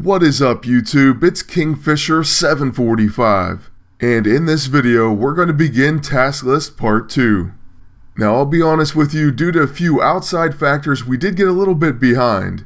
What is up YouTube? It's Kingfisher745, and in this video we're going to begin task list part 2. Now I'll be honest with you, due to a few outside factors we did get a little bit behind,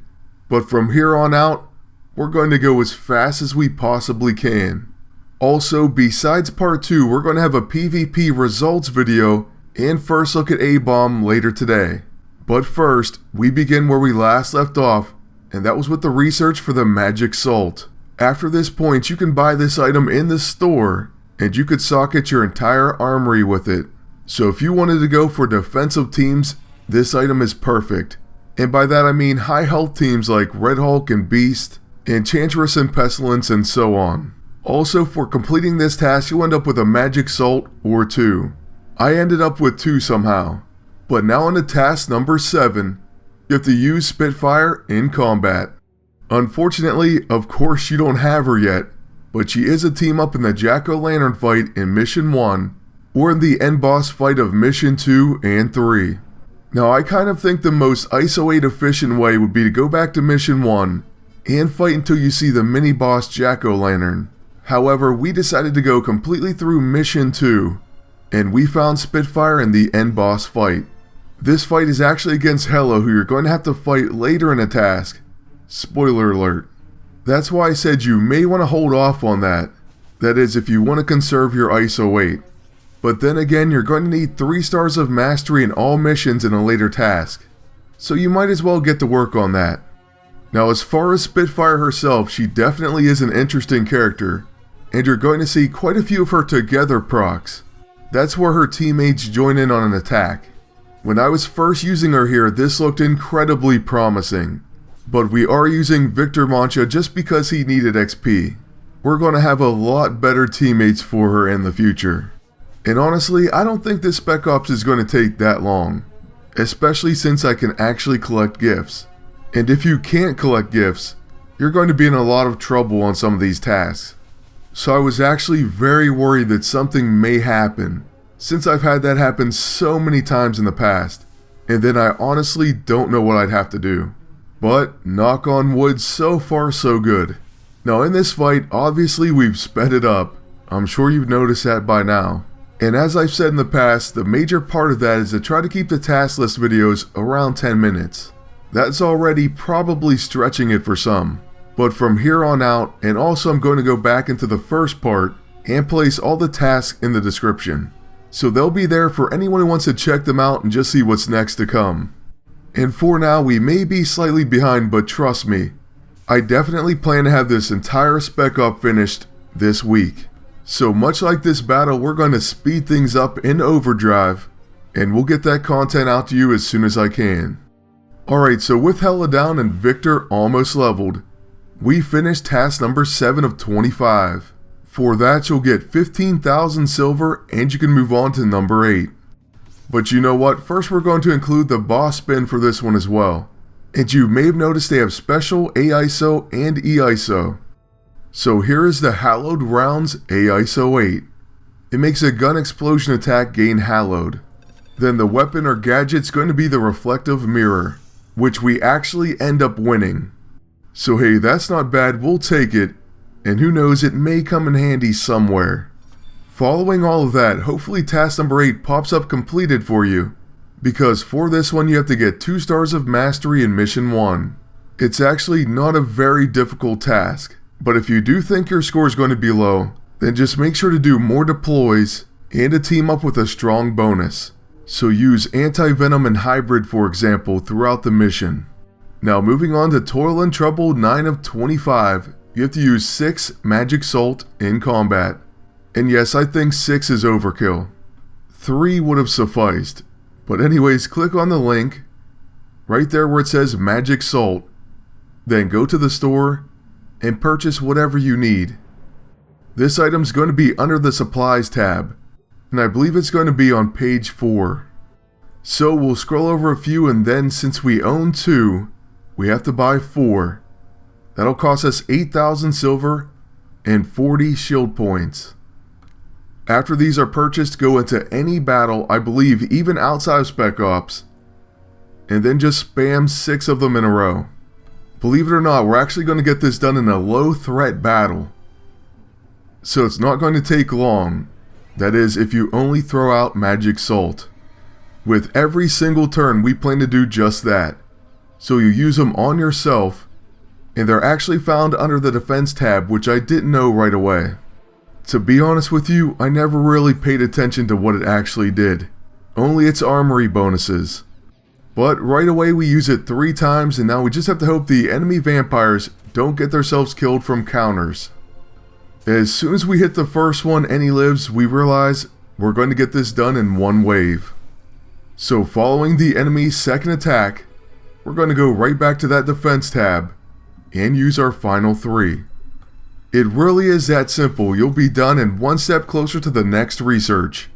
but from here on out we're going to go as fast as we possibly can. Also, besides part 2, we're going to have a PvP results video and first look at A-Bomb later today. But first, we begin where we last left off, and that was with the research for the Magic Salt. After this point, you can buy this item in the store, and you could socket your entire armory with it. So if you wanted to go for defensive teams, this item is perfect. And by that I mean high health teams like Red Hulk and Beast, Enchantress and Pestilence, and so on. Also, for completing this task, you'll end up with a Magic Salt or 2. I ended up with 2 somehow. But now on to task number 7. You have to use Spitfire in combat. Unfortunately, of course you don't have her yet, but she is a team up in the Jack-O-Lantern fight in Mission 1, or in the end boss fight of Mission 2 and 3. Now I kind of think the most ISO 8 efficient way would be to go back to Mission 1, and fight until you see the mini boss Jack-O-Lantern. However, we decided to go completely through Mission 2, and we found Spitfire in the end boss fight. This fight is actually against Hela, who you're going to have to fight later in the task. Spoiler alert. That's why I said you may want to hold off on that. That is, if you want to conserve your ISO 8. But then again, you're going to need 3 stars of mastery in all missions in a later task. So you might as well get to work on that. Now as far as Spitfire herself, she definitely is an interesting character. And you're going to see quite a few of her together procs. That's where her teammates join in on an attack. When I was first using her here, this looked incredibly promising. But we are using Victor Mancha just because he needed XP. We're going to have a lot better teammates for her in the future. And honestly, I don't think this Spec Ops is going to take that long. Especially since I can actually collect gifts. And if you can't collect gifts, you're going to be in a lot of trouble on some of these tasks. So I was actually very worried that something may happen, since I've had that happen so many times in the past, and then I honestly don't know what I'd have to do. But, knock on wood, so far so good. Now in this fight, obviously we've sped it up. I'm sure you've noticed that by now. And as I've said in the past, the major part of that is to try to keep the task list videos around 10 minutes. That's already probably stretching it for some. But from here on out, and also I'm going to go back into the first part, and place all the tasks in the description. So they'll be there for anyone who wants to check them out and just see what's next to come. And for now, we may be slightly behind, but trust me, I definitely plan to have this entire Spec Op finished this week. So much like this battle, we're going to speed things up in overdrive, and we'll get that content out to you as soon as I can. Alright, so with Hela down and Victor almost leveled, we finished task number 7 of 25. For that, you'll get 15,000 silver, and you can move on to number 8. But you know what, first we're going to include the boss spin for this one as well. And you may have noticed they have special AISO and EISO. So here is the Hallowed Rounds AISO 8. It makes a gun explosion attack gain Hallowed. Then the weapon or gadget's going to be the Reflective Mirror, which we actually end up winning. So hey, that's not bad, we'll take it. And who knows, it may come in handy somewhere. Following all of that, hopefully task number 8 pops up completed for you. Because for this one you have to get 2 stars of mastery in Mission 1. It's actually not a very difficult task. But if you do think your score is going to be low, then just make sure to do more deploys and to team up with a strong bonus. So use Anti-Venom and Hybrid for example throughout the mission. Now moving on to Toil and Trouble 9 of 25. You have to use 6 Magic Salt in combat. And yes, I think 6 is overkill. 3 would have sufficed. But anyways, click on the link, right there where it says Magic Salt. Then go to the store, and purchase whatever you need. This item's going to be under the Supplies tab, and I believe it's going to be on page 4. So we'll scroll over a few, and then since we own 2, we have to buy 4. That'll cost us 8,000 silver and 40 shield points. After these are purchased, go into any battle, I believe even outside of Spec Ops, and then just spam 6 of them in a row. Believe it or not, we're actually going to get this done in a low threat battle. So it's not going to take long. That is, if you only throw out Magic Salt. With every single turn, we plan to do just that. So you use them on yourself, and they're actually found under the defense tab, which I didn't know right away. To be honest with you, I never really paid attention to what it actually did. Only its armory bonuses. But right away we use it 3 times, and now we just have to hope the enemy vampires don't get themselves killed from counters. As soon as we hit the first one and he lives, we realize we're going to get this done in one wave. So following the enemy's second attack, we're going to go right back to that defense tab and use our final 3. It really is that simple. You'll be done and one step closer to the next research.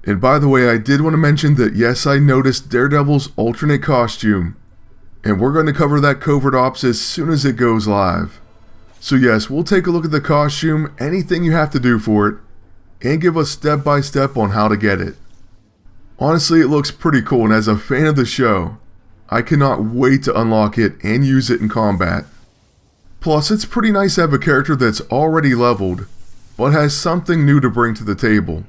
And by the way, I did want to mention that yes, I noticed Daredevil's alternate costume, and we're going to cover that covert ops as soon as it goes live. So yes, we'll take a look at the costume, anything you have to do for it, and give us step by step on how to get it. Honestly, it looks pretty cool, and as a fan of the show, I cannot wait to unlock it and use it in combat. Plus, it's pretty nice to have a character that's already leveled, but has something new to bring to the table.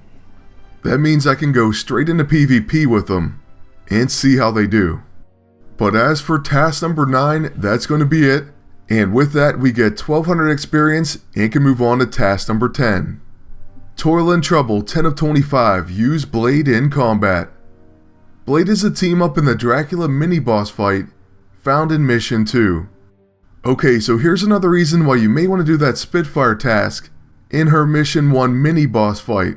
That means I can go straight into PvP with them, and see how they do. But as for task number 9, that's going to be it, and with that we get 1200 experience and can move on to task number 10. Toil and Trouble 10 of 25, use Blade in combat. Blade is a team up in the Dracula mini-boss fight, found in Mission 2. Okay, so here's another reason why you may want to do that Spitfire task in her Mission 1 mini-boss fight.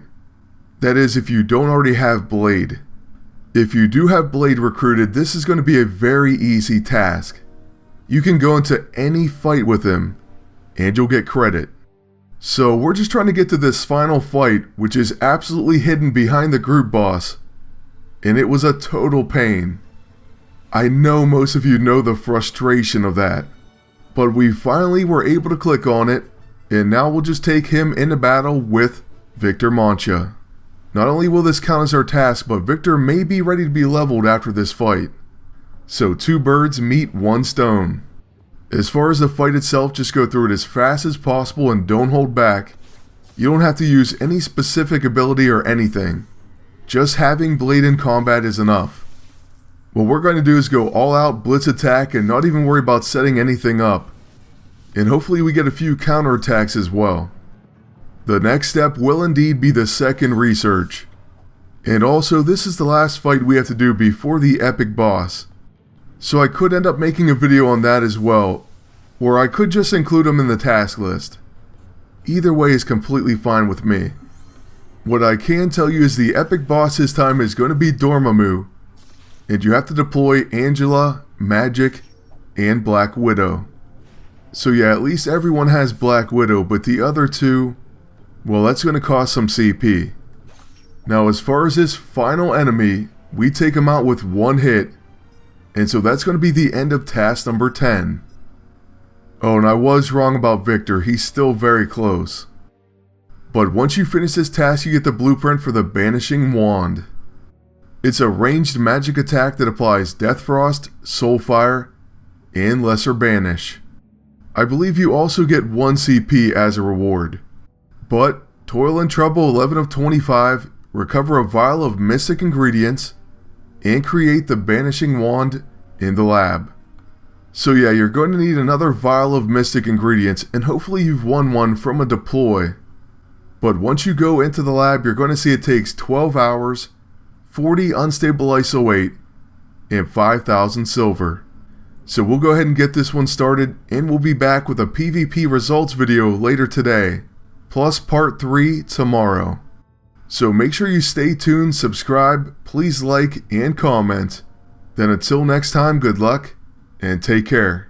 That is, if you don't already have Blade. If you do have Blade recruited, this is going to be a very easy task. You can go into any fight with him, and you'll get credit. So we're just trying to get to this final fight, which is absolutely hidden behind the group boss. And it was a total pain. I know most of you know the frustration of that. But we finally were able to click on it, and now we'll just take him into battle with Victor Mancha. Not only will this count as our task, but Victor may be ready to be leveled after this fight. So 2 birds meet 1 stone. As far as the fight itself, just go through it as fast as possible and don't hold back. You don't have to use any specific ability or anything. Just having Blade in combat is enough. What we're going to do is go all out blitz attack and not even worry about setting anything up. And hopefully we get a few counterattacks as well. The next step will indeed be the second research. And also, this is the last fight we have to do before the epic boss. So I could end up making a video on that as well, or I could just include them in the task list. Either way is completely fine with me. What I can tell you is the epic boss this time is going to be Dormammu, and you have to deploy Angela, Magic, and Black Widow. So yeah, at least everyone has Black Widow, but the other 2, well, that's going to cost some CP. Now as far as this final enemy, we take him out with 1 hit, and so that's going to be the end of task number 10. Oh, and I was wrong about Victor, he's still very close. But once you finish this task, you get the blueprint for the Banishing Wand. It's a ranged magic attack that applies Death Frost, Soulfire, and Lesser Banish. I believe you also get 1 CP as a reward. But, Toil and Trouble 11 of 25, recover a vial of mystic ingredients, and create the Banishing Wand in the lab. So yeah, you're going to need another vial of mystic ingredients, and hopefully you've won one from a deploy. But once you go into the lab, you're going to see it takes 12 hours, 40 unstable ISO 8, and 5,000 silver. So we'll go ahead and get this one started, and we'll be back with a PvP results video later today, plus part 3 tomorrow. So make sure you stay tuned, subscribe, please like and comment. Then until next time, good luck and take care.